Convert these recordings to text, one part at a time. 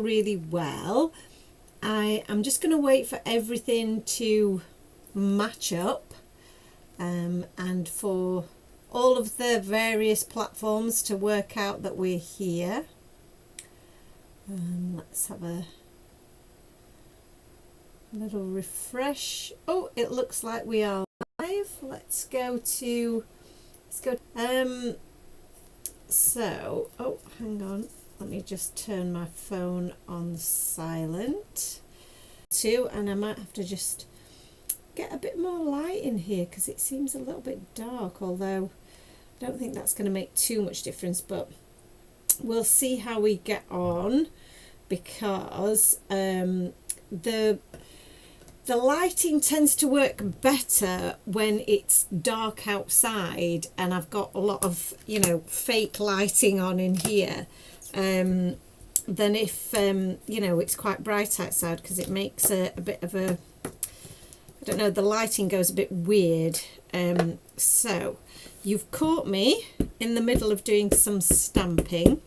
really well. I'm just going to wait for everything to match up and for all of the various platforms to work out that we're here. Let's have a little refresh. Oh, it looks like we are live. Let's go. So, oh, hang on. Let me just turn my phone on silent too, and I might have to just get a bit more light in here because it seems a little bit dark, although I don't think that's going to make too much difference, but we'll see how we get on, because the lighting tends to work better when it's dark outside and I've got a lot of, you know, fake lighting on in here, than if, you know, it's quite bright outside, because it makes a bit of a, I don't know, the lighting goes a bit weird. So you've caught me in the middle of doing some stamping,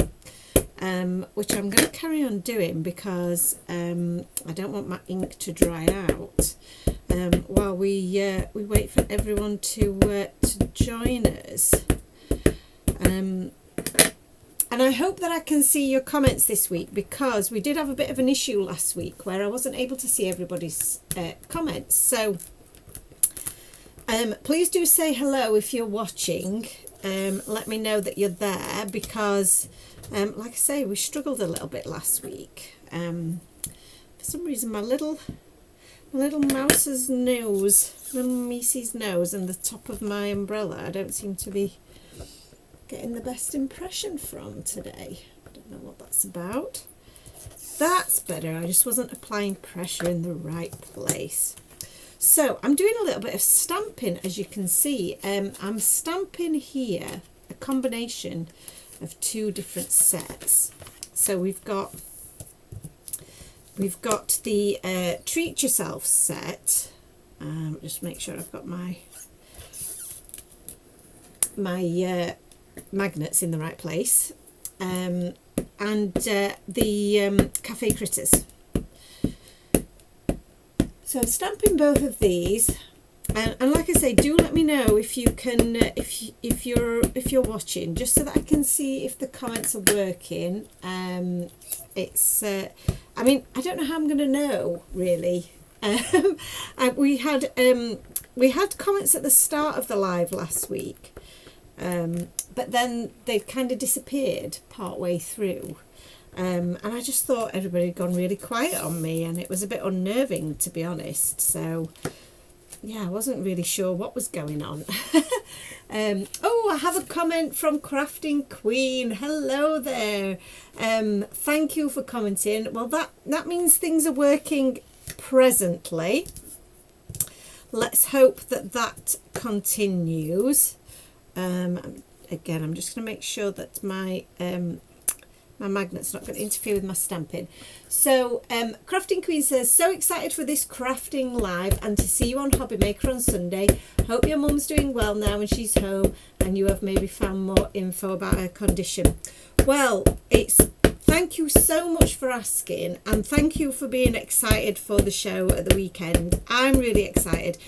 which I'm going to carry on doing because I don't want my ink to dry out while we wait for everyone to join us. And I hope that I can see your comments this week, because we did have a bit of an issue last week where I wasn't able to see everybody's comments. So please do say hello if you're watching. Let me know that you're there, because like I say, we struggled a little bit last week. For some reason my little mouse's nose, little Miecy's nose, and the top of my umbrella, I don't seem to be getting the best impression from today. I don't know what that's about. That's better. I just wasn't applying pressure in the right place. So I'm doing a little bit of stamping, as you can see. I'm stamping here a combination of two different sets. So we've got the Treat Yourself set. Just make sure I've got my magnets in the right place, and the Cafe Critters. So I'm stamping both of these, and like I say, do let me know if you can, if you're watching, just so that I can see if the comments are working. It's I mean, I don't know how I'm going to know really. We had comments at the start of the live last week, but then they kind of disappeared part way through, and I just thought everybody had gone really quiet on me, and it was a bit unnerving, to be honest. So yeah, I wasn't really sure what was going on. Oh, I have a comment from Crafting Queen. Hello there. Thank you for commenting. Well, that means things are working presently. Let's hope that continues. Again, I'm just going to make sure that my magnet's not going to interfere with my stamping. So Crafting Queen says, so excited for this crafting live and to see you on Hobby Maker on Sunday. Hope your mum's doing well now and she's home, and you have maybe found more info about her condition. Well, thank you so much for asking, and thank you for being excited for the show at the weekend. I'm really excited.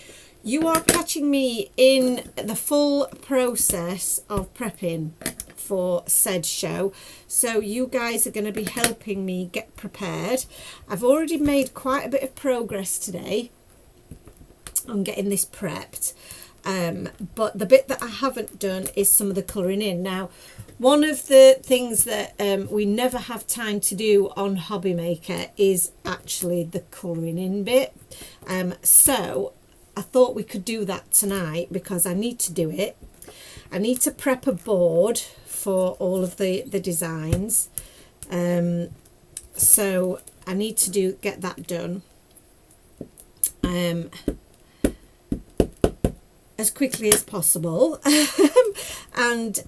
You are catching me in the full process of prepping for said show, so you guys are going to be helping me get prepared. I've already made quite a bit of progress today on getting this prepped, but the bit that I haven't done is some of the colouring in. Now, one of the things that we never have time to do on Hobby Maker is actually the colouring in bit, so I thought we could do that tonight because I need to do it. I need to prep a board for all of the designs, so I need to get that done as quickly as possible. And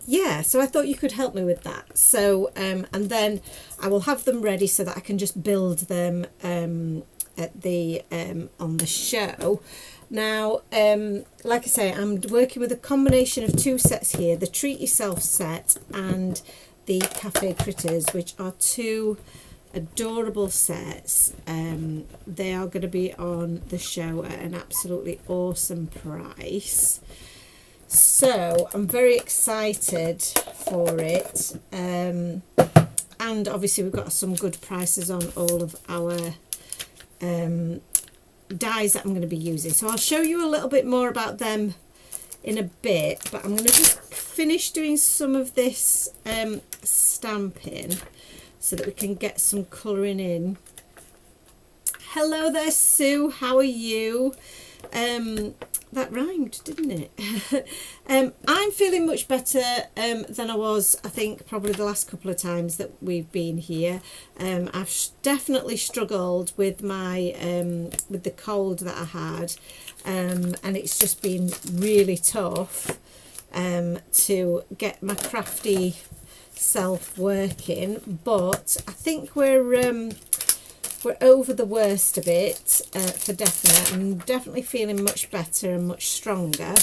yeah, so I thought you could help me with that. So and then I will have them ready so that I can just build them at the on the show. Now, like I say, I'm working with a combination of two sets here, the Treat Yourself set and the Cafe Critters, which are 2 adorable sets. They are going to be on the show at an absolutely awesome price. So I'm very excited for it. And obviously we've got some good prices on all of our dies that I'm going to be using. So I'll show you a little bit more about them in a bit, but I'm going to just finish doing some of this stamping so that we can get some colouring in. Hello there, Sue, how are you? That rhymed, didn't it? I'm feeling much better than I was, I think, probably the last couple of times that we've been here. I've definitely struggled with my with the cold that I had, and it's just been really tough to get my crafty self working. But I think we're over the worst of it for definite. I'm definitely feeling much better and much stronger.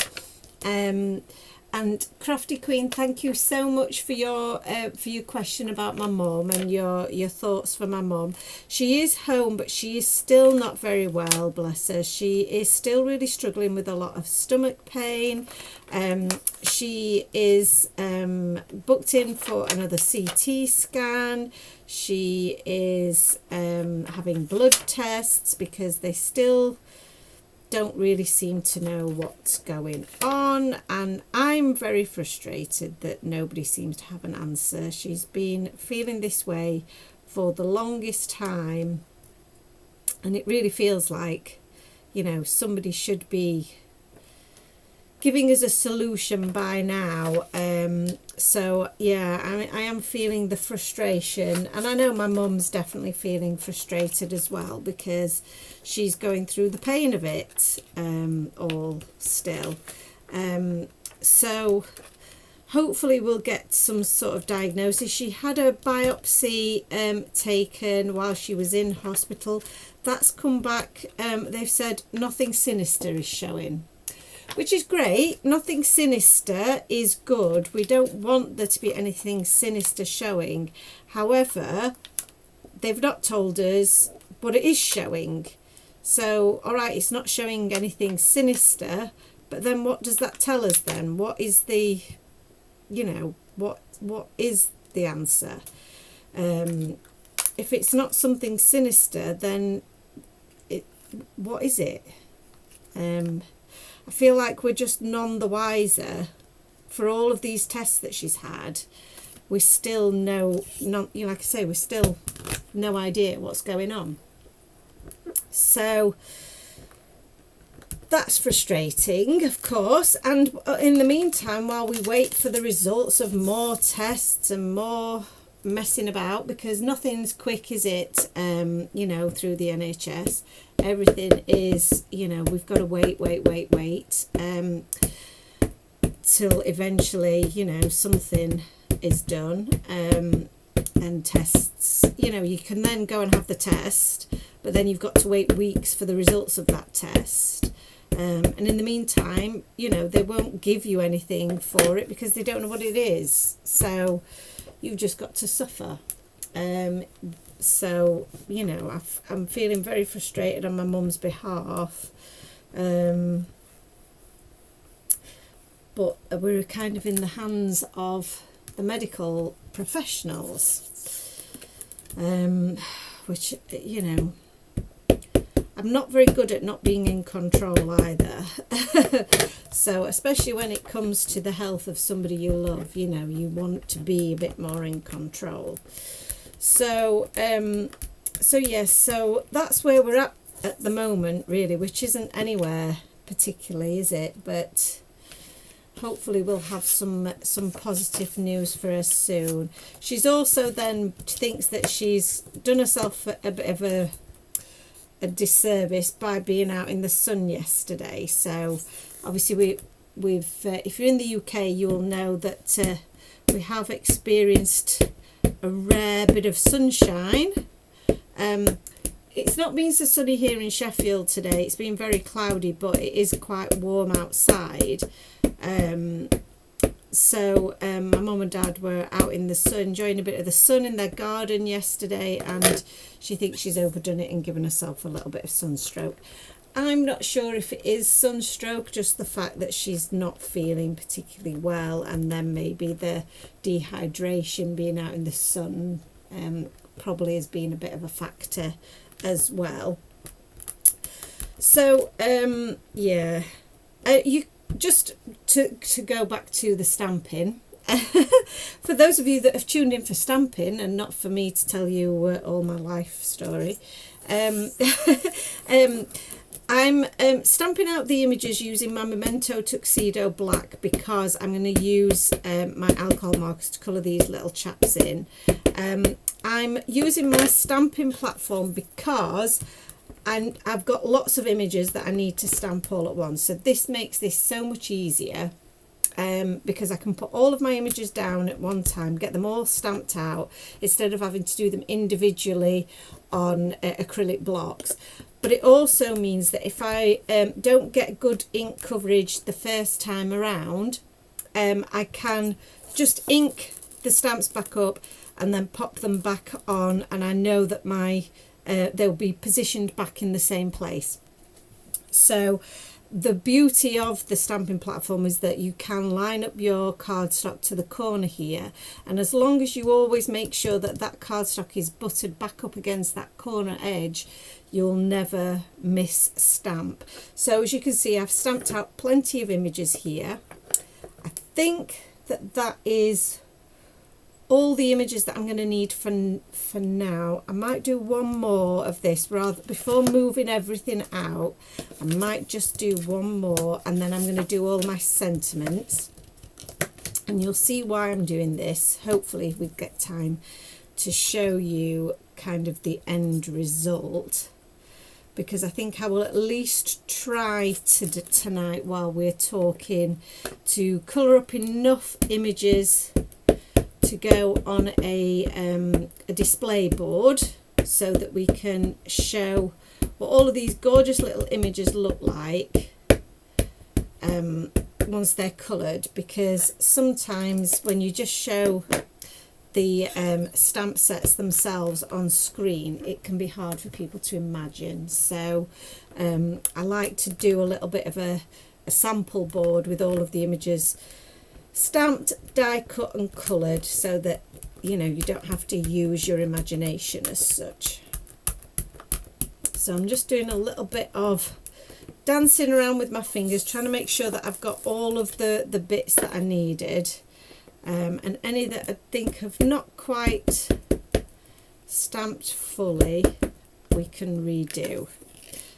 And Crafty Queen, thank you so much for your question about my mum and your thoughts for my mum. She is home, but she is still not very well, bless her. She is still really struggling with a lot of stomach pain. She is booked in for another CT scan. She is having blood tests because they still don't really seem to know what's going on, and I'm very frustrated that nobody seems to have an answer. She's been feeling this way for the longest time, and it really feels like, you know, somebody should be giving us a solution by now. So yeah, I am feeling the frustration, and I know my mum's definitely feeling frustrated as well because she's going through the pain of it all still. So hopefully we'll get some sort of diagnosis. She had a biopsy taken while she was in hospital. That's come back. They've said nothing sinister is showing, which is great. Nothing sinister is good. We don't want there to be anything sinister showing. However, they've not told us what it is showing. So, all right, it's not showing anything sinister, but then what does that tell us then? What is the, you know, what is the answer? If it's not something sinister, then what is it? I feel like we're just none the wiser for all of these tests that she's had. We still know, not, you know, like I say, we still no idea what's going on. So that's frustrating, of course. And in the meantime, while we wait for the results of more tests and more messing about, because nothing's quick, is it? You know, through the NHS, everything is, you know, we've got to wait till eventually, you know, something is done. And tests, you know, you can then go and have the test, but then you've got to wait weeks for the results of that test. And in the meantime, you know, they won't give you anything for it because they don't know what it is. So you've just got to suffer. So, you know, I'm feeling very frustrated on my mum's behalf. But we're kind of in the hands of the medical professionals, which, you know, I'm not very good at not being in control either. So especially when it comes to the health of somebody you love, you know, you want to be a bit more in control. So yes, so that's where we're at the moment, really, which isn't anywhere particularly, is it? But hopefully we'll have some positive news for her soon. She's also then thinks that she's done herself a bit of a disservice by being out in the sun yesterday. So obviously we've if you're in the UK, you'll know that we have experienced a rare bit of sunshine. It's not been so sunny here in Sheffield today. It's been very cloudy, but it is quite warm outside. So my mum and dad were out in the sun, enjoying a bit of the sun in their garden yesterday, and she thinks she's overdone it and given herself a little bit of sunstroke. I'm not sure if it is sunstroke, just the fact that she's not feeling particularly well, and then maybe the dehydration, being out in the sun, probably has been a bit of a factor as well. So yeah, you just to go back to the stamping. For those of you that have tuned in for stamping and not for me to tell you all my life story, I'm stamping out the images using my Memento Tuxedo Black, because I'm going to use my alcohol markers to colour these little chaps in. I'm using my stamping platform because I've got lots of images that I need to stamp all at once. So this makes this so much easier, because I can put all of my images down at one time, get them all stamped out, instead of having to do them individually on acrylic blocks. But it also means that if I don't get good ink coverage the first time around, I can just ink the stamps back up and then pop them back on, and I know that my they'll be positioned back in the same place. So the beauty of the stamping platform is that you can line up your cardstock to the corner here, and as long as you always make sure that that cardstock is buttered back up against that corner edge, you'll never miss stamp. So as you can see, I've stamped out plenty of images here. I think that is all the images that I'm going to need for now. I might do one more of this before moving everything out. I might just do one more, and then I'm going to do all my sentiments, and you'll see why I'm doing this. Hopefully we get time to show you kind of the end result, because I think I will at least try tonight, while we're talking, to colour up enough images to go on a display board, so that we can show what all of these gorgeous little images look like once they're coloured. Because sometimes when you just show the stamp sets themselves on screen, it can be hard for people to imagine. So I like to do a little bit of a sample board with all of the images stamped, die cut and coloured, so that you don't have to use your imagination as such. So I'm just doing a little bit of dancing around with my fingers, trying to make sure that I've got all of the bits that I needed, and any that I think have not quite stamped fully, we can redo.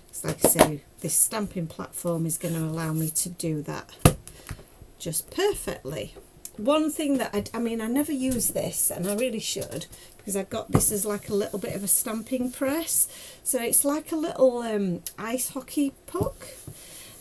It's like I say, this stamping platform is going to allow me to do that just perfectly. One thing that I never use this, and I really should, because I got this as like a little bit of a stamping press. So it's like a little ice hockey puck,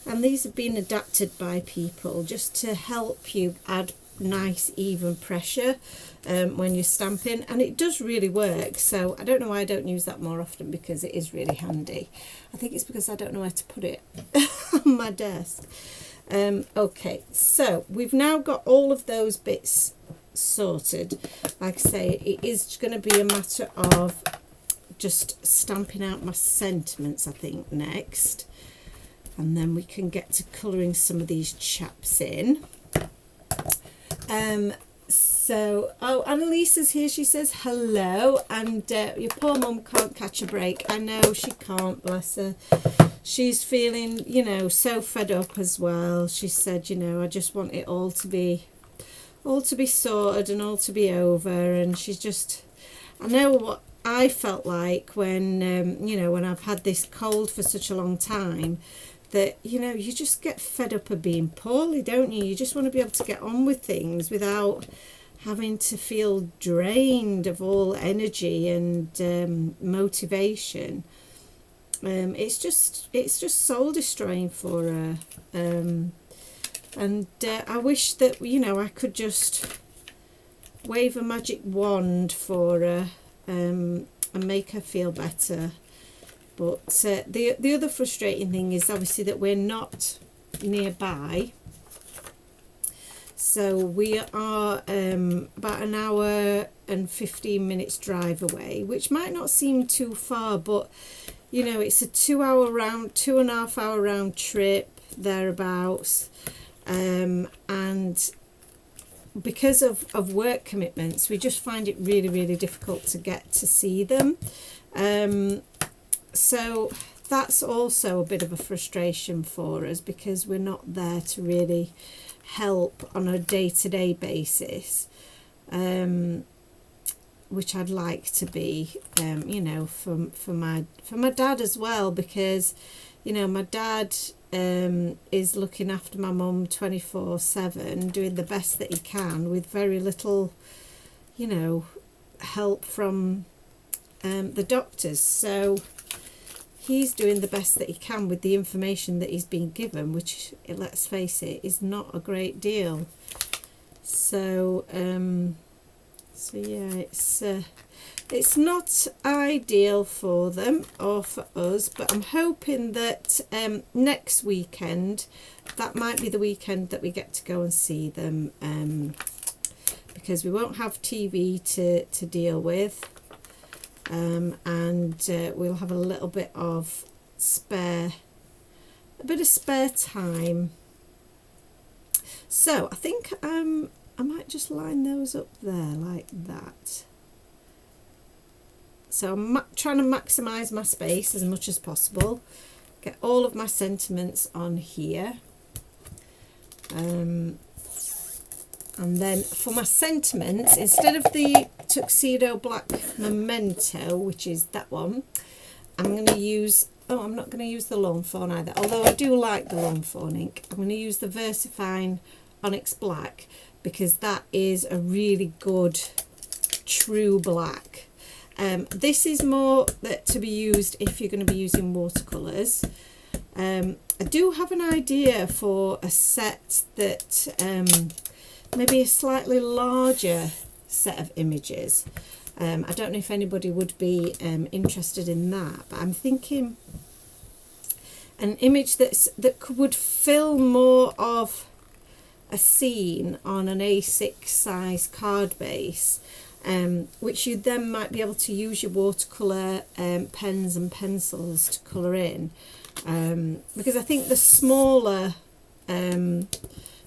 and these have been adapted by people just to help you add nice even pressure when you're stamping, and it does really work. So I don't know why I don't use that more often, because it is really handy. I think it's because I don't know where to put it on my desk. Okay, so we've now got all of those bits sorted. Like I say, it is going to be a matter of just stamping out my sentiments, I think, next, and then we can get to colouring some of these chaps in. So, oh, Annalisa's here. She says hello, and your poor mum can't catch a break. I know she can't, bless her. She's feeling, so fed up as well. She said, I just want it all to be sorted and all to be over. And she's just, I know what I felt like when, when I've had this cold for such a long time, that, you just get fed up of being poorly, don't you? You just want to be able to get on with things without having to feel drained of all energy and motivation. It's just soul destroying for her, and I wish that I could just wave a magic wand for her and make her feel better. But the other frustrating thing is obviously that we're not nearby, So we are about an hour and 15 minutes drive away, which might not seem too far, but you know, it's a 2.5 hour round trip thereabouts, and because of work commitments, we just find it really, really difficult to get to see them. So that's also a bit of a frustration for us, because we're not there to really help on a day-to-day basis, which I'd like to be, you know, for my dad as well, because, you know, my dad is looking after my mum 24/7, doing the best that he can with very little, you know, help from the doctors. So he's doing the best that he can with the information that he's been given, which, let's face it, is not a great deal. So so yeah, it's not ideal for them or for us, but I'm hoping that next weekend, that might be the weekend that we get to go and see them, because we won't have TV to deal with, and we'll have a little bit of spare time. So I think I might just line those up there like that. So I'm trying to maximise my space as much as possible. Get all of my sentiments on here. And then for my sentiments, instead of the Tuxedo Black Memento, which is that one, I'm going to use, I'm not going to use the Lawnfawn either, although I do like the Lawnfawn ink. I'm going to use the VersaFine Onyx Black, because that is a really good true black. This is more to be used if you're going to be using watercolours. I do have an idea for a set that maybe a slightly larger set of images. I don't know if anybody would be interested in that, but I'm thinking an image that would fill more of a scene on an A6 size card base, which you then might be able to use your watercolour pens and pencils to colour in, because I think the smaller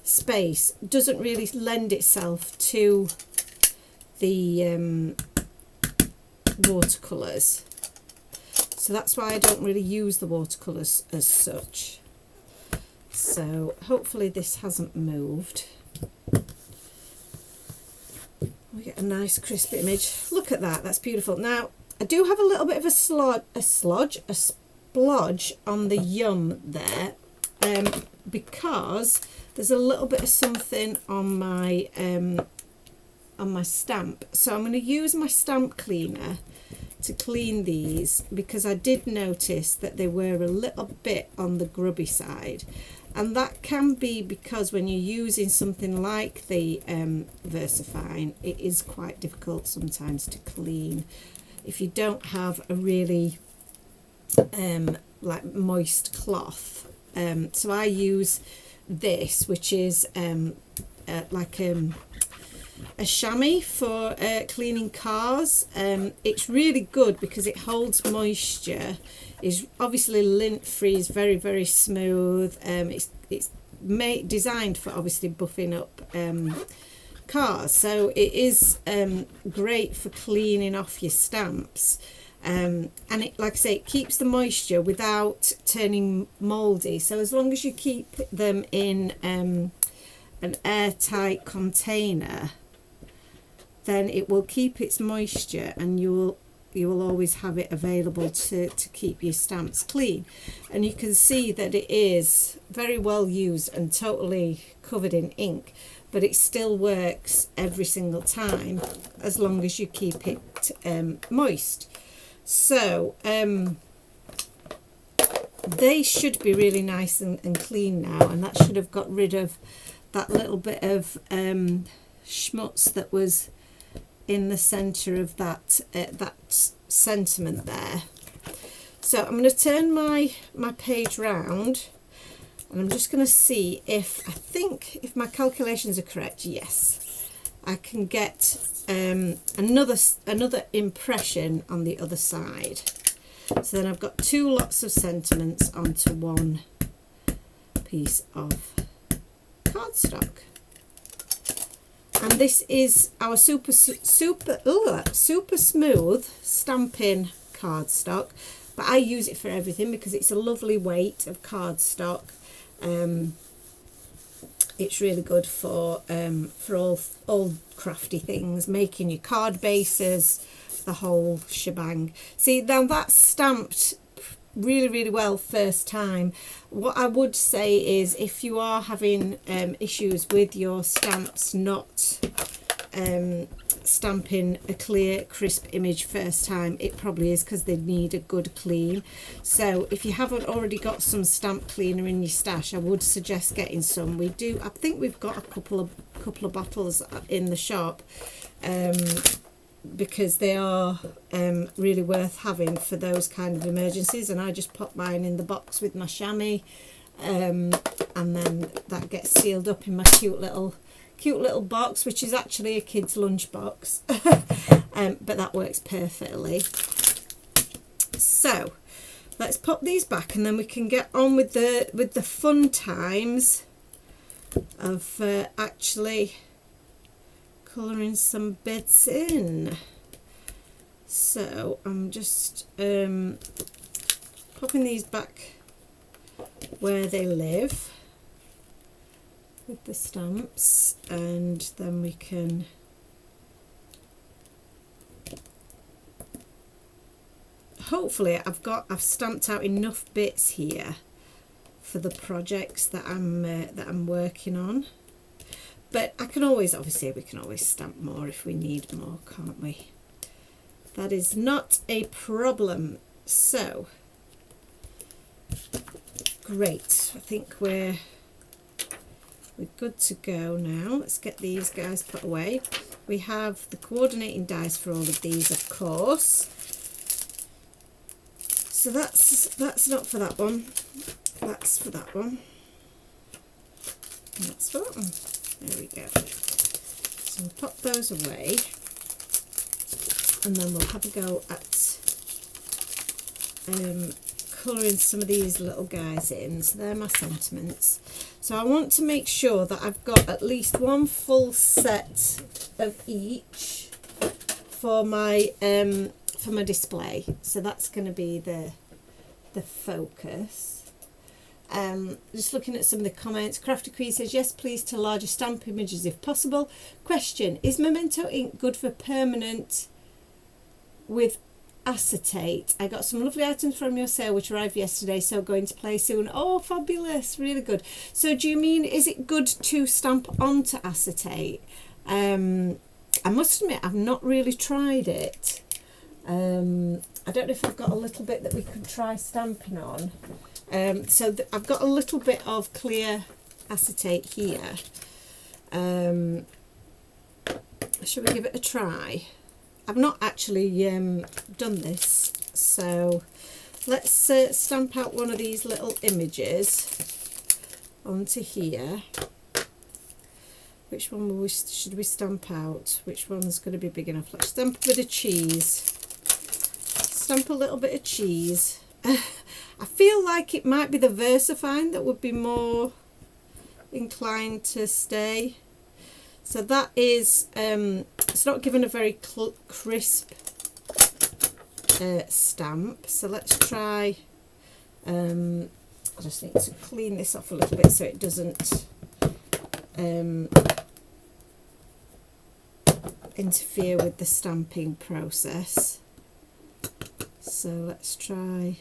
space doesn't really lend itself to the watercolours, so that's why I don't really use the watercolours as such. So hopefully this hasn't moved. We get a nice crisp image. Look at that, that's beautiful. Now I do have a little bit of a splodge on the yum there, because there's a little bit of something on my stamp. So I'm going to use my stamp cleaner to clean these, because I did notice that they were a little bit on the grubby side. And that can be because when you're using something like the VersaFine, it is quite difficult sometimes to clean if you don't have a really like moist cloth. So I use this, which is like a chamois for cleaning cars. It's really good because it holds moisture, is obviously lint free, is very, very smooth. It's designed for obviously buffing up cars, so it is great for cleaning off your stamps, and it, like I say, it keeps the moisture without turning mouldy. So as long as you keep them in an airtight container, then it will keep its moisture, and you will always have it available to keep your stamps clean. And you can see that it is very well used and totally covered in ink, but it still works every single time as long as you keep it moist. So they should be really nice and clean now, and that should have got rid of that little bit of schmutz that was in the centre of that sentiment there. So I'm going to turn my page round, And I'm just going to see if, I think if my calculations are correct, yes, I can get another impression on the other side. So then I've got 2 lots of sentiments onto one piece of cardstock. And this is our super smooth stamping cardstock, but I use it for everything because it's a lovely weight of cardstock. It's really good for all crafty things, making your card bases, the whole shebang. See, now that's stamped really, really well first time. What I would say is if you are having issues with your stamps not stamping a clear, crisp image first time, it probably is because they need a good clean. So if you haven't already got some stamp cleaner in your stash, I would suggest getting some. We do, I think we've got a couple of bottles in the shop, because they are really worth having for those kind of emergencies. And I just pop mine in the box with my chamois, and then that gets sealed up in my cute little box, which is actually a kid's lunch box. But that works perfectly. So let's pop these back, and then we can get on with the fun times of actually colouring some bits in. So I'm just popping these back where they live with the stamps, and then we can hopefully I've stamped out enough bits here for the projects that I'm working on. But I can always, obviously we can always stamp more if we need more, can't we? That is not a problem. So great, I think we're good to go now. Let's get these guys put away. We have the coordinating dies for all of these, of course. So that's not for that one. That's for that one. And that's for that one. There we go. So we'll pop those away, and then we'll have a go at colouring some of these little guys in. So they're my sentiments. So I want to make sure that I've got at least one full set of each for my display. So that's going to be the focus. Just looking at some of the comments. Crafty Queen says, yes please, to larger stamp images if possible. Question, is Memento ink good for permanent with acetate? I got some lovely items from your sale which arrived yesterday, so going to play soon. Oh, fabulous, really good. So do you mean, is it good to stamp onto acetate? I must admit I've not really tried it. I don't know if I've got a little bit that we could try stamping on. So I've got a little bit of clear acetate here. Shall we give it a try? I've not actually done this, so let's stamp out one of these little images onto here. Which one should we stamp out? Which one's going to be big enough? Let's stamp a bit of cheese. Stamp a little bit of cheese. I feel like it might be the VersaFine that would be more inclined to stay. So that is, it's not given a very crisp stamp. So let's try, I just need to clean this off a little bit so it doesn't interfere with the stamping process. So let's try.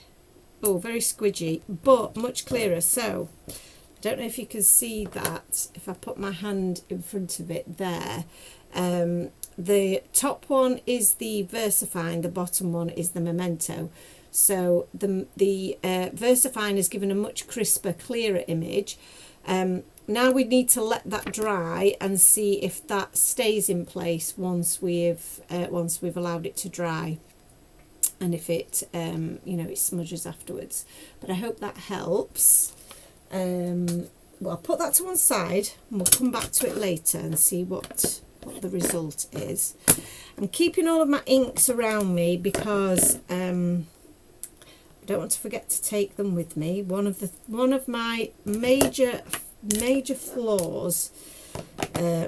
Oh, very squidgy, but much clearer. So I don't know if you can see that if I put my hand in front of it there. The top one is the VersaFine, the bottom one is the Memento. So the VersaFine has given a much crisper, clearer image. Now we need to let that dry and see if that stays in place once we've allowed it to dry, and if it you know, it smudges afterwards. But I hope that helps. Well, I'll put that to one side and we'll come back to it later and see what the result is. I'm keeping all of my inks around me because I don't want to forget to take them with me. One of my major flaws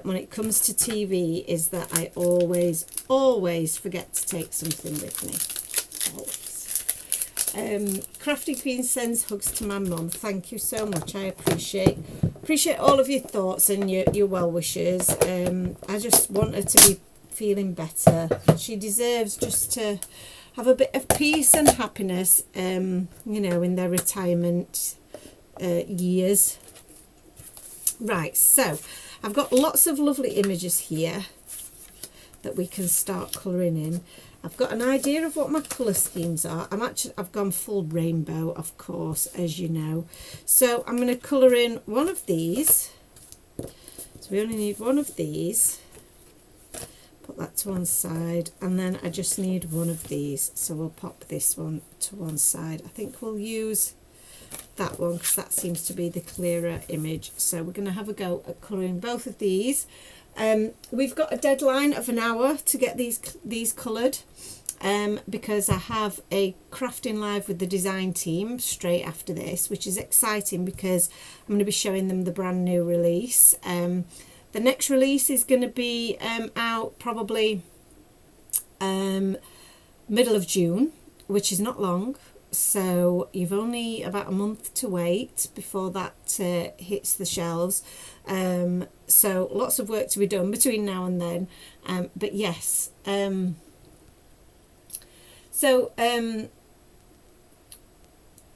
when it comes to TV is that I always forget to take something with me. Always. Crafty Queen sends hugs to my mum. Thank you so much. I appreciate all of your thoughts and your well wishes. I just want her to be feeling better. She deserves just to have a bit of peace and happiness, you know, in their retirement years. Right, so I've got lots of lovely images here that we can start colouring in. I've got an idea of what my colour schemes are. I've gone full rainbow, of course, as you know. So I'm going to colour in one of these. So we only need one of these. Put that to one side, and then I just need one of these. So we'll pop this one to one side. I think we'll use that one because that seems to be the clearer image. So we're going to have a go at colouring both of these. We've got a deadline of an hour to get these coloured because I have a crafting live with the design team straight after this, which is exciting because I'm going to be showing them the brand new release. The next release is going to be out probably middle of June, which is not long. So you've only about a month to wait before that hits the shelves. So lots of work to be done between now and then. But yes.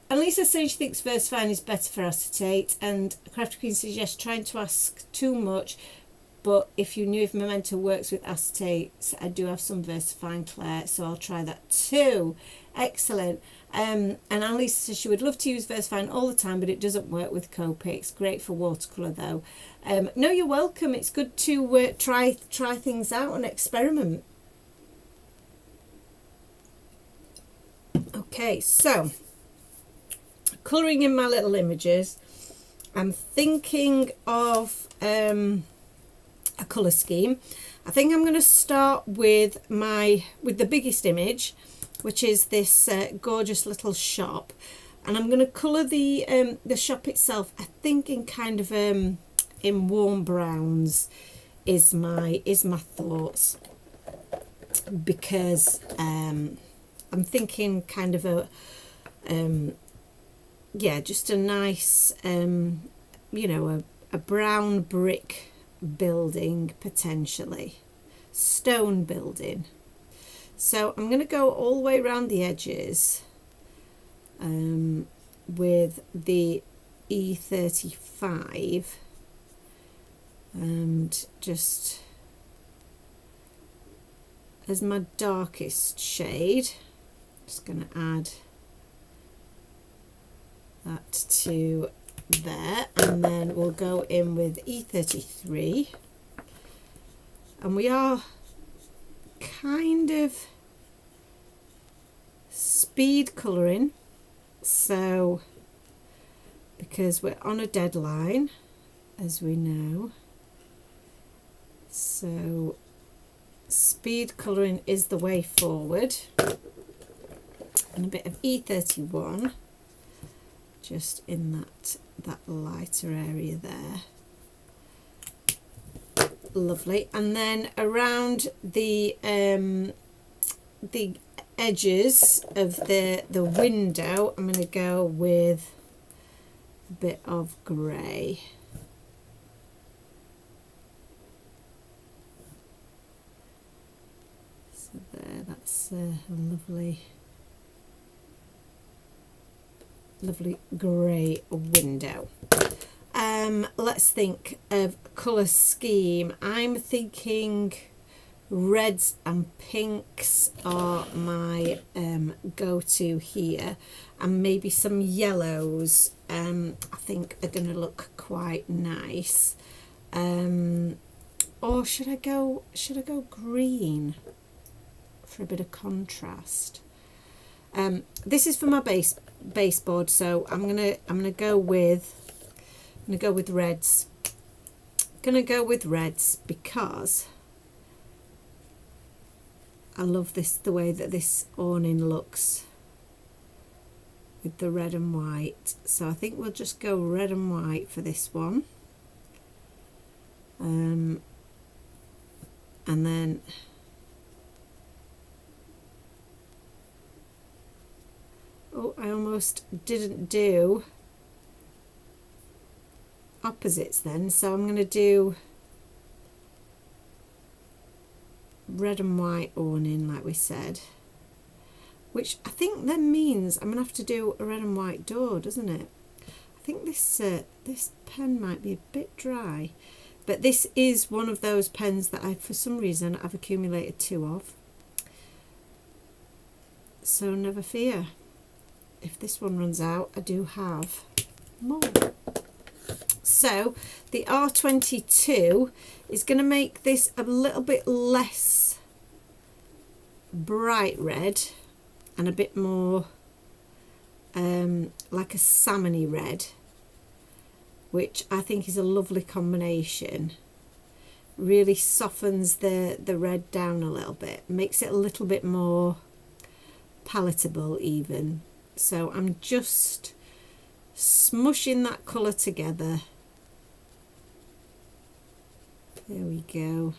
Annalisa says she thinks VersaFine is better for acetate, and Crafty Queen suggests trying to ask too much. But if you knew if Memento works with acetates, I do have some VersaFine Claire, so I'll try that too. Excellent. And Annalisa says she would love to use VersaFine all the time, but it doesn't work with Copics. Great for watercolour though. No, you're welcome. It's good to try things out and experiment. Okay, so colouring in my little images, I'm thinking of a colour scheme. I think I'm going to start with the biggest image, which is this gorgeous little shop, and I'm going to colour the shop itself. I think in kind of in warm browns is my thoughts, because I'm thinking kind of a yeah, just a nice you know, a brown brick building, potentially stone building. So I'm going to go all the way around the edges with the E35 and just as my darkest shade. Just going to add that to there, and then we'll go in with E33, and we are kind of speed colouring, so because we're on a deadline, as we know, so speed colouring is the way forward. And a bit of E31 just in that lighter area there. Lovely. And then around the edges of the window, I'm going to go with a bit of grey. So there, that's a lovely grey window. Let's think of colour scheme. I'm thinking reds and pinks are my go-to here, and maybe some yellows I think are going to look quite nice. Or should I go green for a bit of contrast? This is for my baseboard, so I'm gonna go with going to go with reds. Going to go with reds because I love this, the way that this awning looks with the red and white. So I think we'll just go red and white for this one. And then oh, I almost didn't do opposites then, so I'm going to do red and white awning like we said, which I think then means I'm going to have to do a red and white door, doesn't it? I think this this pen might be a bit dry, but this is one of those pens that I, for some reason, I've accumulated 2 of, so never fear. If this one runs out, I do have more. So the R22 is going to make this a little bit less bright red and a bit more like a salmony red, which I think is a lovely combination. Really softens the red down a little bit, makes it a little bit more palatable even. So I'm just smushing that colour together. There we go,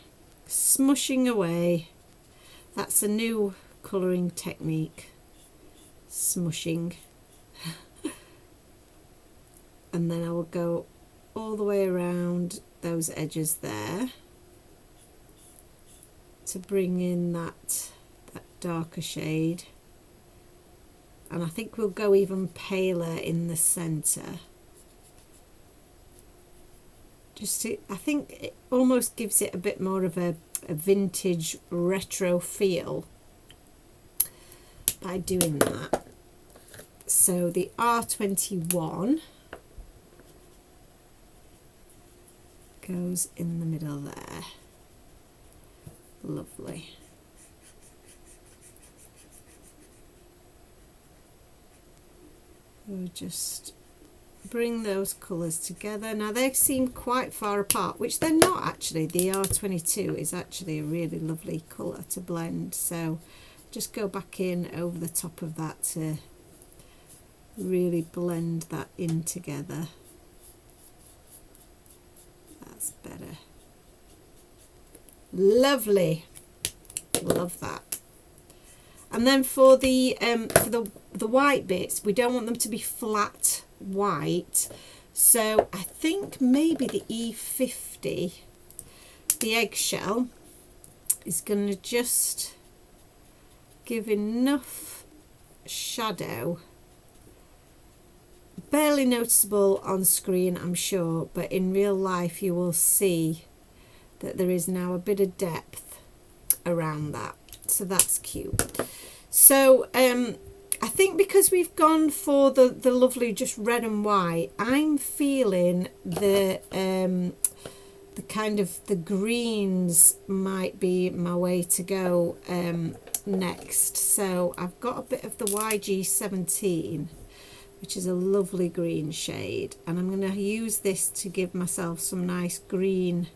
smushing away. That's a new colouring technique, smushing. And then I will go all the way around those edges there to bring in that darker shade. And I think we'll go even paler in the centre. Just to, I think it almost gives it a bit more of a vintage retro feel by doing that. So the R21 goes in the middle there. Lovely. We'll just bring those colours together. Now they seem quite far apart, which they're not actually. The R22 is actually a really lovely colour to blend, so just go back in over the top of that to really blend that in together. That's better. Lovely, love that. And then for the white bits, we don't want them to be flat white, so I think maybe the E50, the eggshell, is going to just give enough shadow, barely noticeable on screen I'm sure, but in real life you will see that there is now a bit of depth around that, so that's cute. So I think because we've gone for the lovely just red and white, I'm feeling the kind of the greens might be my way to go next. So I've got a bit of the YG17, which is a lovely green shade, and I'm going to use this to give myself some nice green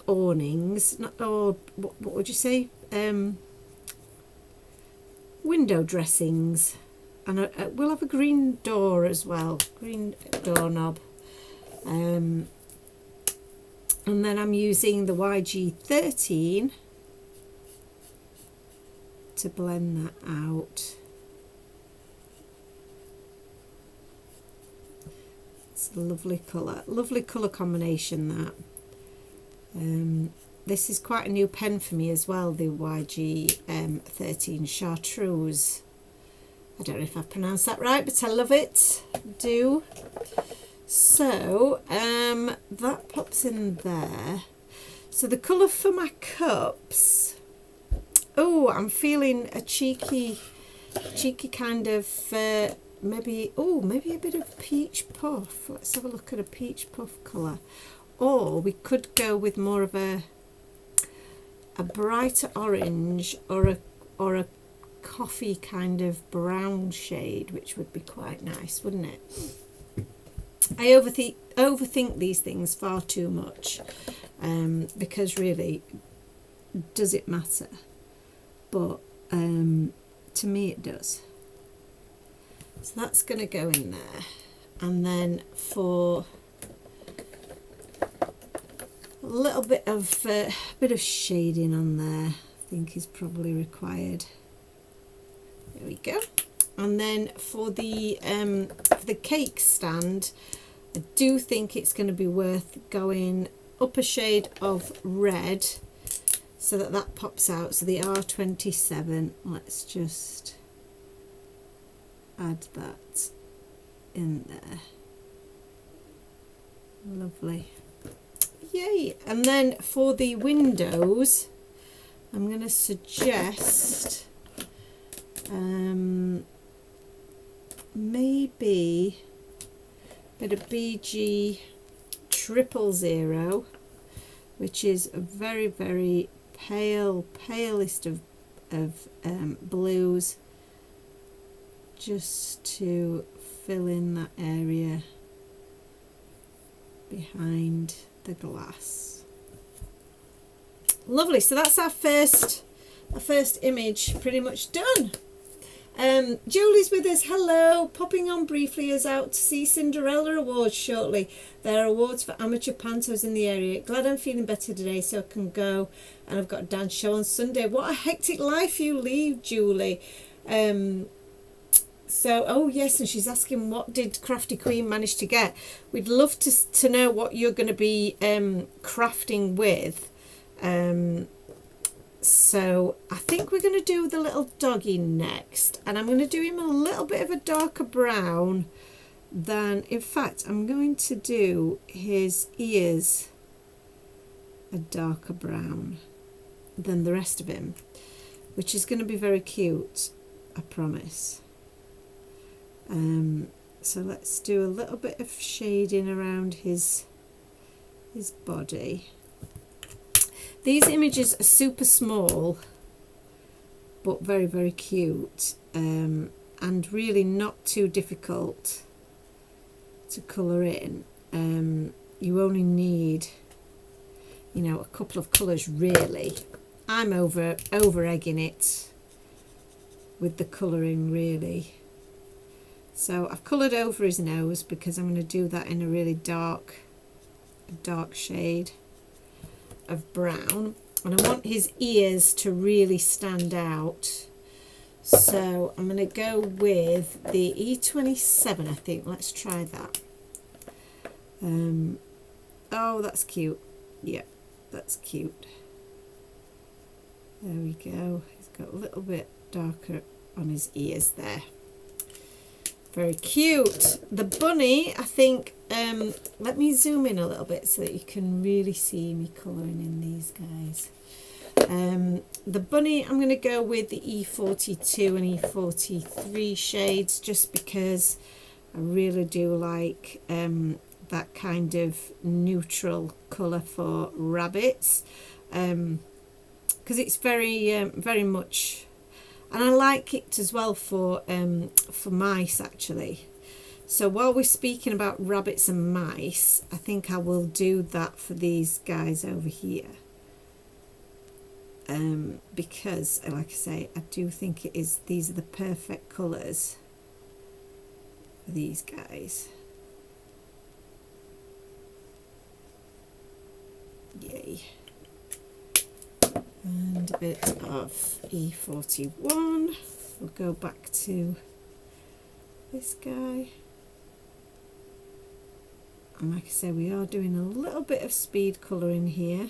awnings, not, or what would you say, window dressings, and we'll have a green door as well, green doorknob, and then I'm using the YG13 to blend that out. It's a lovely colour combination that. This is quite a new pen for me as well, the YG13 Chartreuse. I don't know if I've pronounced that right, but I love it. I do. So that pops in there. So the colour for my cups. Oh, I'm feeling a cheeky kind of maybe a bit of peach puff. Let's have a look at a peach puff colour. Or we could go with more of a brighter orange or a coffee kind of brown shade, which would be quite nice, wouldn't it? I overthink these things far too much, because really, does it matter? But to me it does. So that's going to go in there. And then for a little bit of shading on there, I think is probably required. There we go. And then for the cake stand, I do think it's going to be worth going up a shade of red so that pops out. So the R27, let's just add that in there. Lovely. Yay. And then for the windows, I'm going to suggest maybe a bit of BG 000, which is a very, very palest of blues, just to fill in that area behind the glass. Lovely. So that's our first image pretty much done. Julie's with us. Hello. Popping on briefly as out to see Cinderella Awards shortly. There are awards for amateur pantos in the area. Glad I'm feeling better today so I can go, and I've got a dance show on Sunday. What a hectic life you lead, Julie. So, oh yes, and she's asking, what did Crafty Queen manage to get? We'd love to know what you're going to be crafting with. So I think we're going to do the little doggy next, and I'm going to do him a little bit of a darker brown than, in fact, I'm going to do his ears a darker brown than the rest of him, which is going to be very cute, I promise. So let's do a little bit of shading around his body. These images are super small but very, very cute, and really not too difficult to colour in. You only need, you know, a couple of colours really. I'm over egging it with the colouring really. So I've coloured over his nose because I'm going to do that in a really dark shade of brown, and I want his ears to really stand out. So I'm going to go with the E27, I think. Let's try that. Oh, that's cute. Yeah, that's cute. There we go. He's got a little bit darker on his ears there. Very cute. The bunny, I think, let me zoom in a little bit so that you can really see me colouring in these guys. The bunny, I'm going to go with the E42 and E43 shades, just because I really do like that kind of neutral colour for rabbits, because it's very much. And I like it as well for mice, actually. So while we're speaking about rabbits and mice, I think I will do that for these guys over here. Because, like I say, I do think these are the perfect colours for these guys. Yay. And a bit of E41. We'll go back to this guy. And like I say, we are doing a little bit of speed colouring here.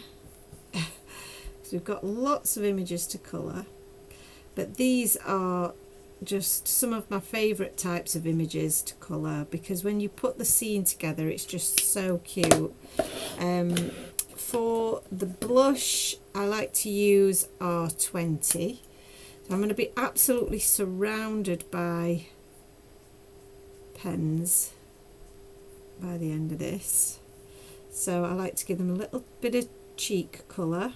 So we've got lots of images to colour. But these are just some of my favourite types of images to colour, because when you put the scene together, it's just so cute. For the blush, I like to use R20. So I'm going to be absolutely surrounded by pens by the end of this. So I like to give them a little bit of cheek colour.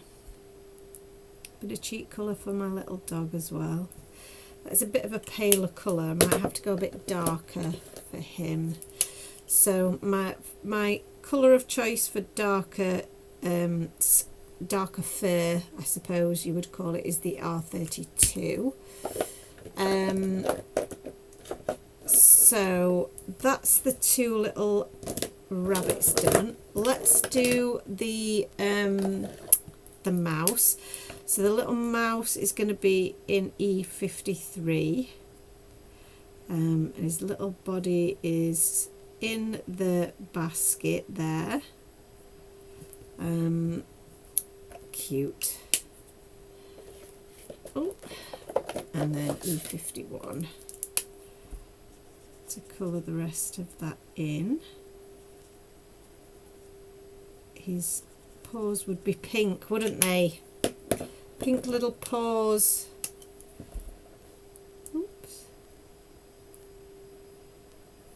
Bit of cheek colour for my little dog as well. That's a bit of a paler colour. I might have to go a bit darker for him. So my colour of choice for darker darker fur, I suppose you would call it, is the R32. So that's the two little rabbits done. Let's do the mouse. So the little mouse is going to be in E53, and his little body is in the basket there. Cute. Oh, and then E51 to colour the rest of that in. His paws would be pink, wouldn't they? Pink little paws. Oops.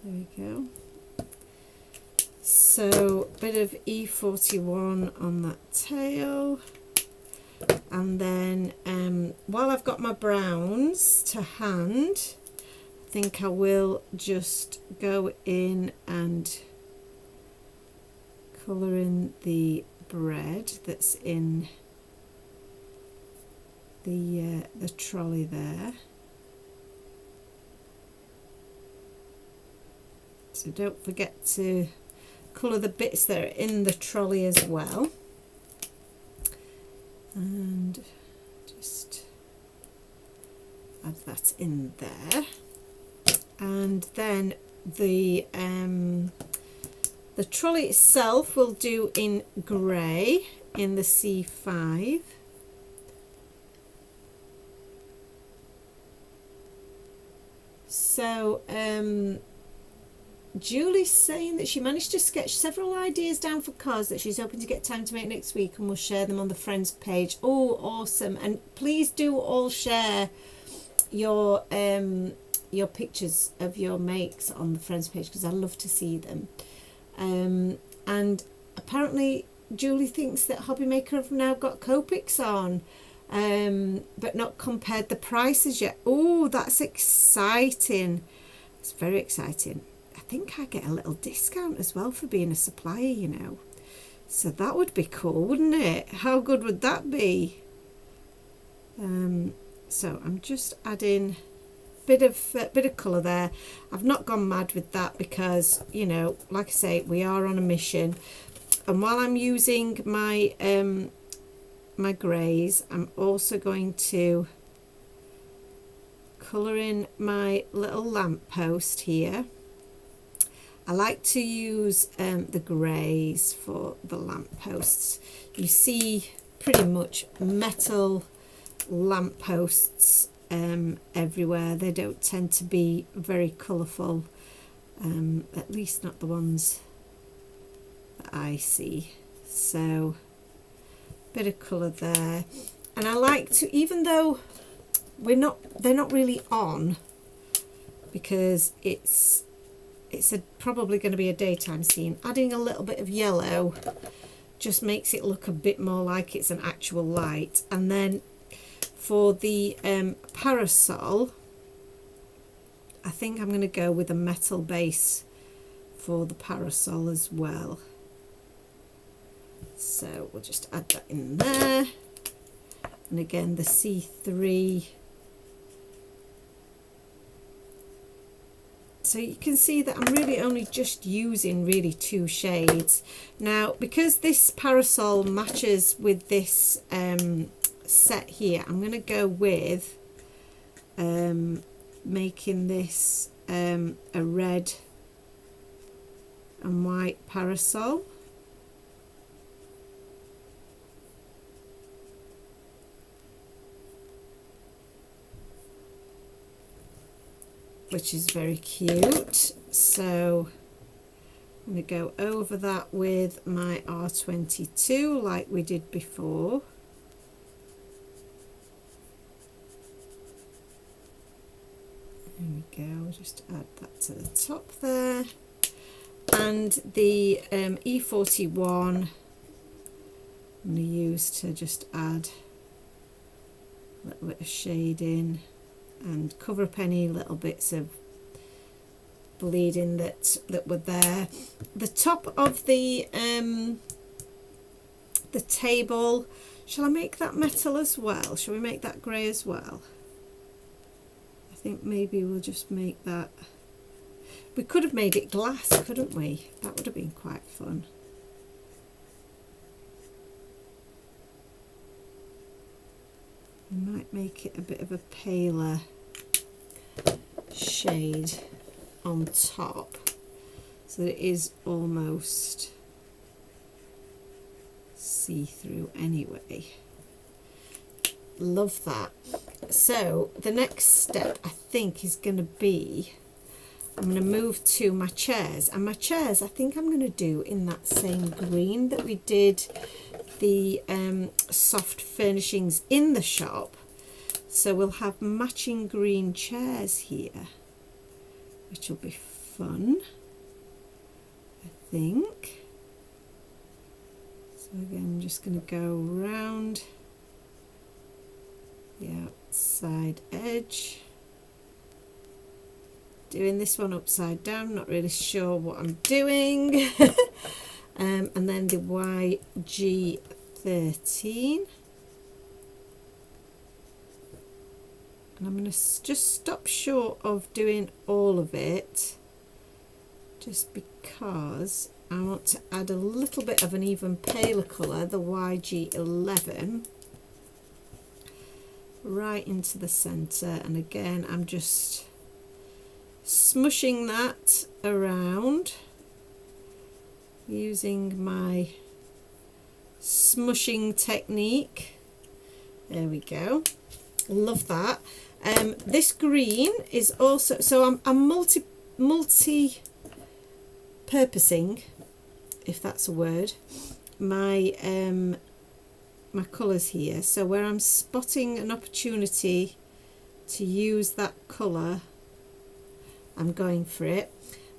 There we go. So a bit of E41 on that tail. And then while I've got my browns to hand, I think I will just go in and colour in the bread that's in the trolley there. So don't forget to colour the bits that are in the trolley as well. And just add that in there. And then the trolley itself will do in grey in the C5. So Julie's saying that she managed to sketch several ideas down for cards that she's hoping to get time to make next week, and we'll share them on the friends page. Oh, awesome. And please do all share your pictures of your makes on the friends page, because I love to see them. And apparently Julie thinks that Hobby Maker have now got Copics on, but not compared the prices yet. Oh, that's exciting. It's very exciting. I think I get a little discount as well for being a supplier, you know. So that would be cool, wouldn't it? How good would that be? So I'm just adding bit of colour there. I've not gone mad with that because, you know, like I say, we are on a mission. And while I'm using my my greys, I'm also going to colour in my little lamppost here. I like to use the greys for the lampposts. You see pretty much metal lampposts everywhere. They don't tend to be very colourful, at least not the ones that I see. So bit of colour there. And I like to, even though they're not really on, because it's probably going to be a daytime scene, adding a little bit of yellow just makes it look a bit more like it's an actual light. And then for the parasol, I think I'm going to go with a metal base for the parasol as well. So we'll just add that in there. And again, the C3. So you can see that I'm really only just using really two shades. Now, because this parasol matches with this set here, I'm going to go with making this a red and white parasol. Which is very cute. So I'm going to go over that with my R22 like we did before. There we go, just add that to the top there. And the E41 I'm going to use to just add a little bit of shade in and cover up any little bits of bleeding that were there. The top of the table, shall I make that metal as well? Shall we make that grey as well? I think maybe we'll just make that. We could have made it glass, couldn't we? That would have been quite fun. We might make it a bit of a paler shade on top so that it is almost see-through anyway. Love that. So the next step I think is going to be, I'm going to move to my chairs, and my chairs I think I'm going to do in that same green that we did the soft furnishings in the shop. So we'll have matching green chairs here, which will be fun, I think. So again, I'm just going to go round the outside edge. Doing this one upside down, not really sure what I'm doing. And then the YG13. And I'm going to just stop short of doing all of it, just because I want to add a little bit of an even paler colour, the YG11, right into the centre. And again, I'm just smushing that around using my smushing technique. There we go. Love that. This green is also, so I'm multi-purposing, if that's a word, my my colours here. So where I'm spotting an opportunity to use that colour, I'm going for it.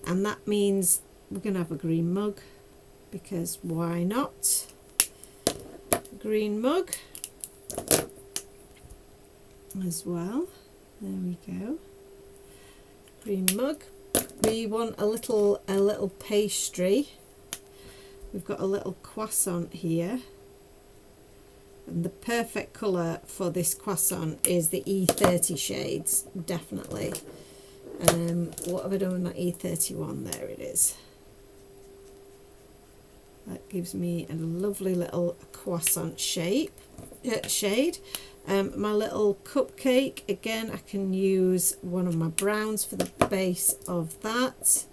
And that means we're going to have a green mug, because why not? Green mug as well. There we go. Green mug. We want a little pastry. We've got a little croissant here, and the perfect colour for this croissant is the E30 shades, definitely. What have I done with that E31? There it is. That gives me a lovely little croissant shade. My little cupcake, again, I can use one of my browns for the base of that.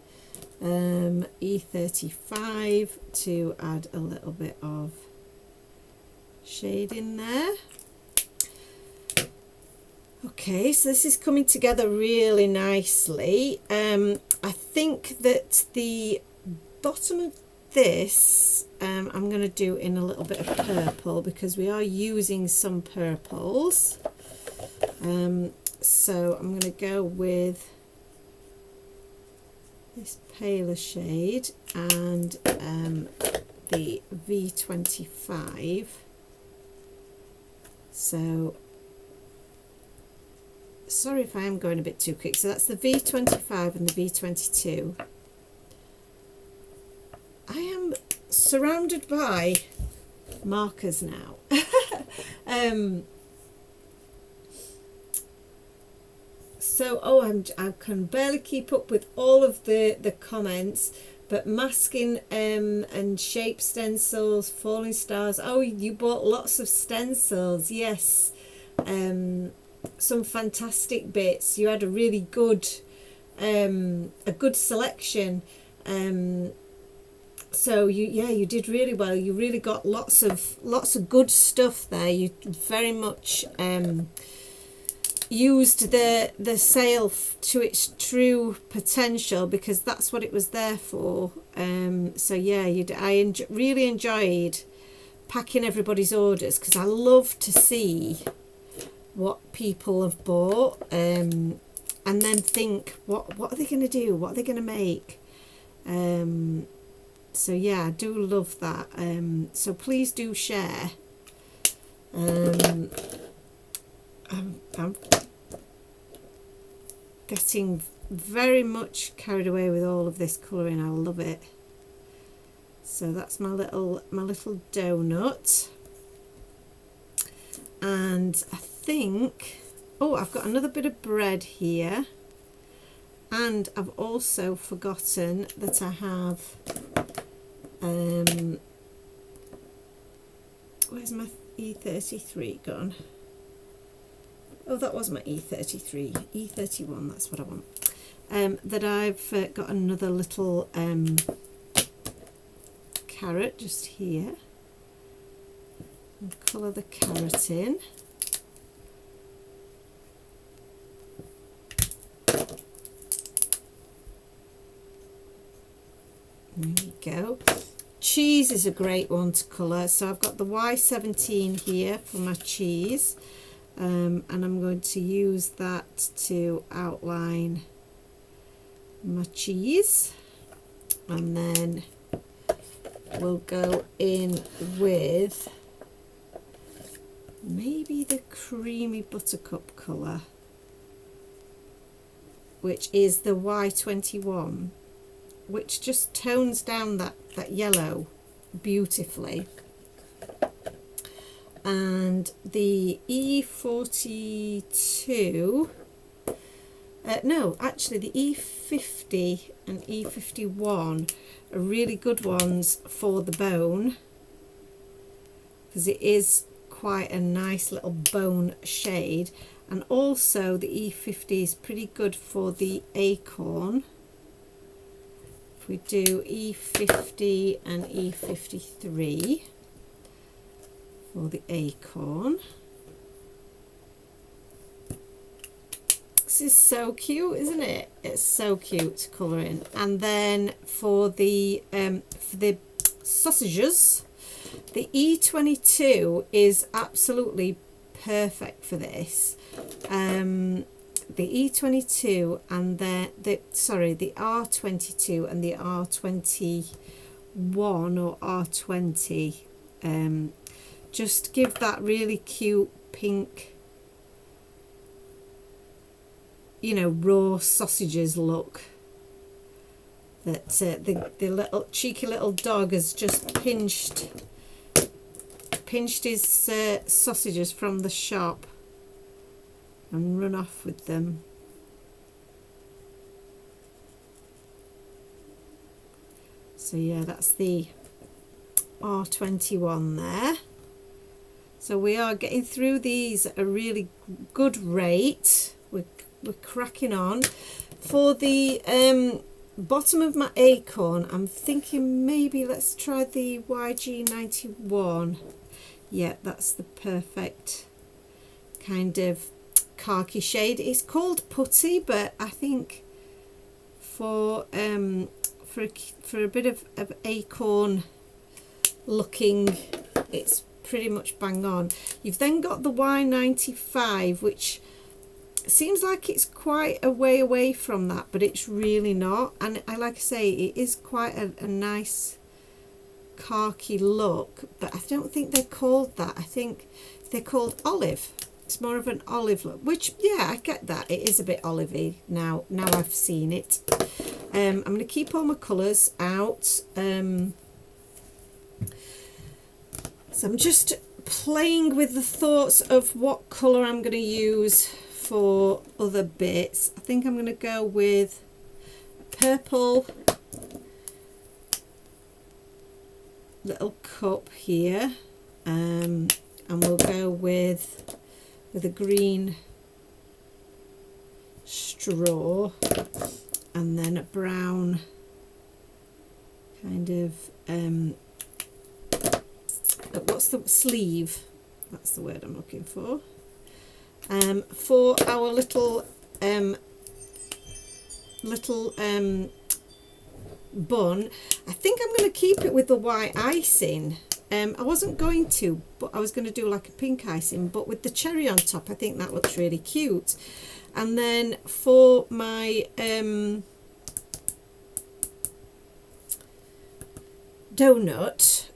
E35 to add a little bit of shade in there. Okay, so this is coming together really nicely. I think that the bottom of this I'm going to do in a little bit of purple, because we are using some purples. So I'm going to go with this paler shade and the V25. So sorry if I am going a bit too quick. So that's the V25 and the V22. I am surrounded by markers now. So I can barely keep up with all of the comments, but masking and shape stencils, falling stars. Oh, you bought lots of stencils. Yes. Some fantastic bits. You had a really good selection. So you did really well. You really got lots of good stuff there. You very much used the sale to its true potential, because that's what it was there for. So yeah, I really enjoyed packing everybody's orders, because I love to see what people have bought, and then think, what are they going to do? What are they going to make? So yeah, I do love that. So please do share. getting very much carried away with all of this colouring. I love it. So that's my little donut. And I think, oh, I've got another bit of bread here. And I've also forgotten that I have, where's my E33 gone? Oh, that was my E33, E31, that's what I want. That I've got another little carrot just here. And colour the carrot in. There we go. Cheese is a great one to colour. So I've got the Y17 here for my cheese. And I'm going to use that to outline my cheese. And then we'll go in with maybe the creamy buttercup colour, which is the Y21, which just tones down that yellow beautifully. And the E42, no, actually the E50 and E51 are really good ones for the bone, because it is quite a nice little bone shade. And also the E50 is pretty good for the acorn. If we do E50 and E53 for the acorn. This is so cute, isn't it? It's so cute to colour in. And then for the sausages, the E22 is absolutely perfect for this. The E22 and the R22 and the R21 or R20 just give that really cute pink, you know, raw sausages look. That the little cheeky little dog has just pinched his sausages from the shop and run off with them. So yeah, that's the R21 there. So we are getting through these at a really good rate. We're cracking on. For the bottom of my acorn, I'm thinking maybe let's try the YG91. Yeah, that's the perfect kind of khaki shade. It's called putty, but I think for a bit of acorn looking, it's pretty much bang on. You've then got the Y95, which seems like it's quite a way away from that, but it's really not. And like I say, it is quite a nice khaki look, but I don't think they're called that. I think they're called olive. It's more of an olive look, which, yeah, I get that. It is a bit olivey now I've seen it. I'm going to keep all my colours out. So I'm just playing with the thoughts of what colour I'm going to use for other bits. I think I'm going to go with purple little cup here, and we'll go with a green straw, and then a brown kind of what's the sleeve, that's the word I'm looking for. For our little bun, I think I'm going to keep it with the white icing. I wasn't going to, but I was going to do like a pink icing, but with the cherry on top, I think that looks really cute. And then for my donut,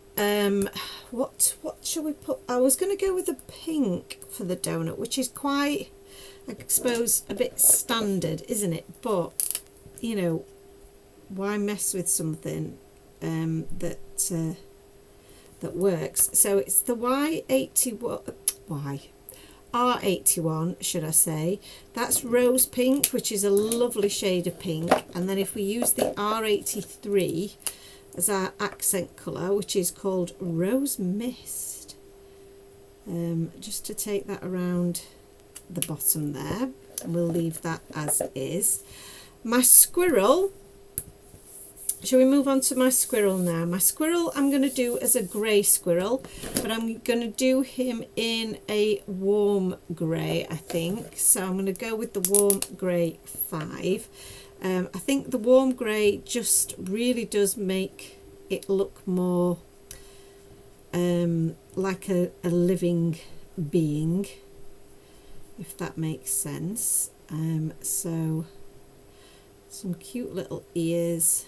what shall we put? I was going to go with the pink for the donut, which is quite I suppose a bit standard, isn't it? But you know, why mess with something that works? So it's the R81 should I say. That's rose pink, which is a lovely shade of pink. And then if we use the R83 as our accent colour, which is called Rose Mist, just to take that around the bottom there, and we'll leave that as is. My squirrel, shall we move on to my squirrel now? My squirrel I'm going to do as a grey squirrel, but I'm going to do him in a warm grey, I think. So I'm going to go with the warm grey 5. I think the warm grey just really does make it look more like a living being, if that makes sense. So some cute little ears,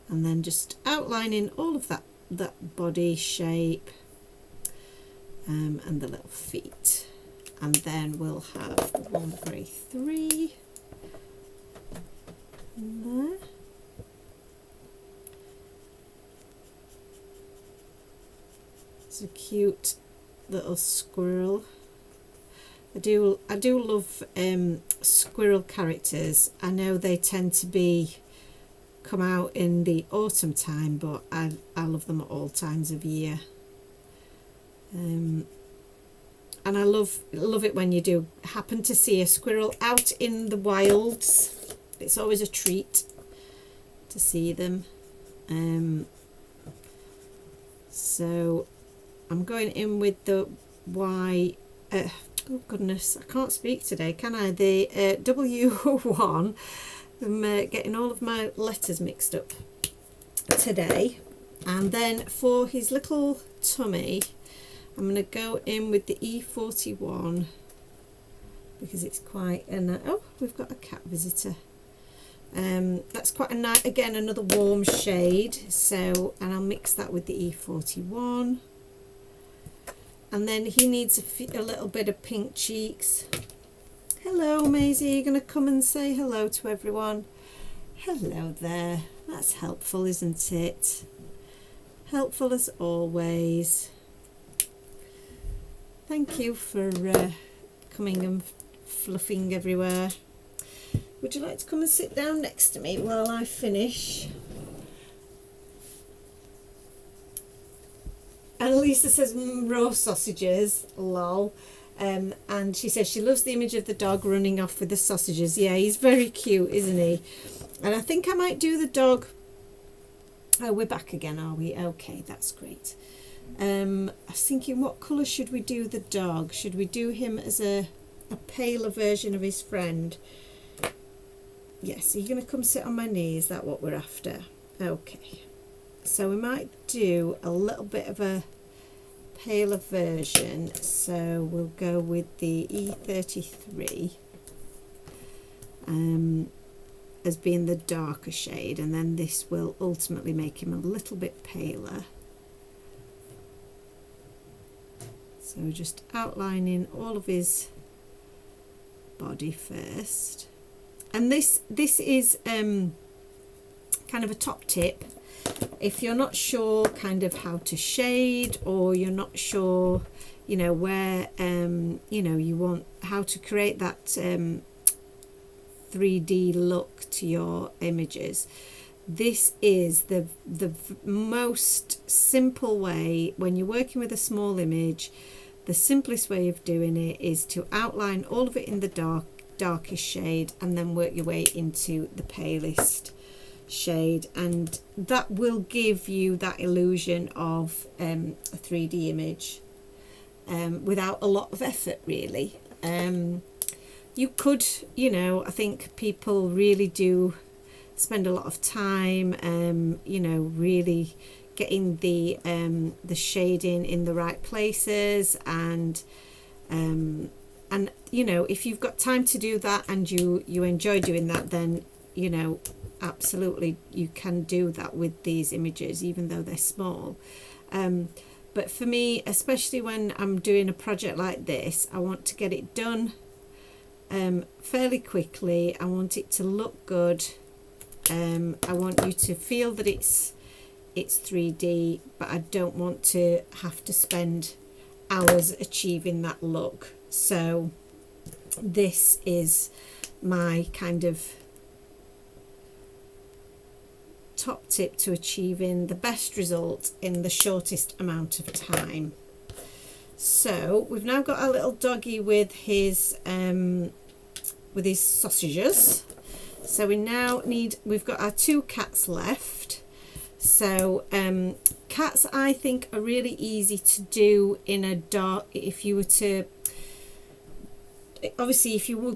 and then just outlining all of that body shape, and the little feet. And then we'll have the warm grey 3 in there. It's a cute little squirrel. I do love squirrel characters. I know they tend to come out in the autumn time, but I love them at all times of year. And I love it when you do happen to see a squirrel out in the wilds. It's always a treat to see them. So I'm going in with the oh goodness, I can't speak today, can I? The W1. I'm getting all of my letters mixed up today. And then for his little tummy, I'm going to go in with the E41, because it's quite oh, we've got a cat visitor. That's quite a nice, again, another warm shade. So, and I'll mix that with the E41. And then he needs a little bit of pink cheeks. Hello, Maisie. You're going to come and say hello to everyone. Hello there. That's helpful, isn't it? Helpful as always. Thank you for coming and fluffing everywhere. Would you like to come and sit down next to me while I finish? And Lisa says, raw sausages, lol. And she says she loves the image of the dog running off with the sausages. Yeah, he's very cute, isn't he? And I think I might do the dog. Oh, we're back again, are we? Okay, that's great. I was thinking, what colour should we do the dog? Should we do him as a paler version of his friend? Yes, are you going to come sit on my knee? Is that what we're after? Okay. So we might do a little bit of a paler version. So we'll go with the E33 as being the darker shade, and then this will ultimately make him a little bit paler. So just outlining all of his body first. And this is kind of a top tip. If you're not sure kind of how to shade, or you're not sure, you know, where, you know, you want how to create that 3D look to your images, this is the most simple way when you're working with a small image. The simplest way of doing it is to outline all of it in the darkest shade, and then work your way into the palest shade, and that will give you that illusion of a 3D image without a lot of effort, really. You could, you know, I think people really do spend a lot of time you know, really getting the shading in the right places, and you know, if you've got time to do that and you enjoy doing that, then, you know, absolutely you can do that with these images, even though they're small. But for me, especially when I'm doing a project like this, I want to get it done fairly quickly. I want it to look good. I want you to feel that it's 3D, but I don't want to have to spend hours achieving that look. So this is my kind of top tip to achieving the best result in the shortest amount of time. So we've now got our little doggy with his sausages. So we've got our 2 cats left. So cats, I think, are really easy to do in a dark. If you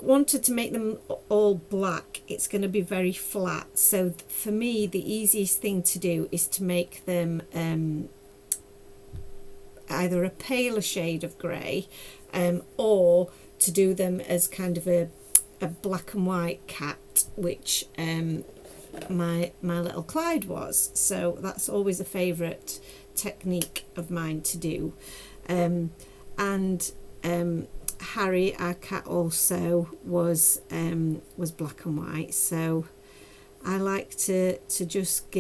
wanted to make them all black, it's going to be very flat. So for me, the easiest thing to do is to make them either a paler shade of grey, or to do them as kind of a black and white cat, which my little Clyde was. So that's always a favourite technique of mine to do. And Harry, our cat, also was black and white. So I like to just give